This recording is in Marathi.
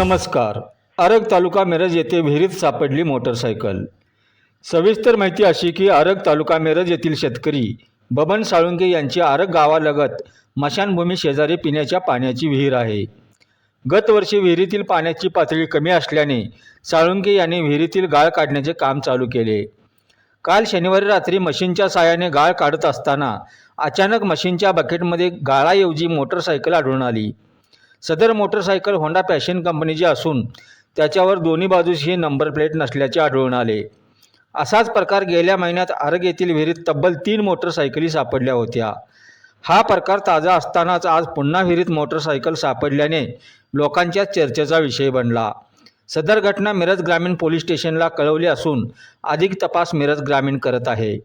नमस्कार. आरग तालुका मिरज येथे विहिरीत सापडली मोटरसायकल. सविस्तर माहिती अशी की आरग तालुका मिरज येथील शेतकरी बबन साळुंके यांची आरग गावालगत मशानभूमी शेजारी पिण्याच्या पाण्याची विहीर आहे. गत वर्षी विहिरीतील पाण्याची पातळी कमी असल्याने साळुंके यांनी विहिरीतील गाळ काढण्याचे काम चालू केले. काल शनिवारी रात्री मशीनच्या साहाय्याने गाळ काढत असताना अचानक मशीनच्या बकेटमध्ये गाळाऐवजी मोटरसायकल आढळून आली. सदर मोटरसायकल होंडा पॅशन कंपनीची असून त्याच्यावर दोन्ही बाजूसही नंबर प्लेट नसल्याचे आढळून आले. असाच प्रकार गेल्या महिन्यात आरग येथील विहिरीत तब्बल 3 मोटरसायकली सापडल्या होत्या. हा प्रकार ताजा असतानाच आज पुन्हा विहिरीत मोटरसायकल सापडल्याने लोकांच्या चर्चेचा विषय बनला. सदर घटना मिरज ग्रामीण पोलीस स्टेशनला कळवली असून अधिक तपास मिरज ग्रामीण करत आहे.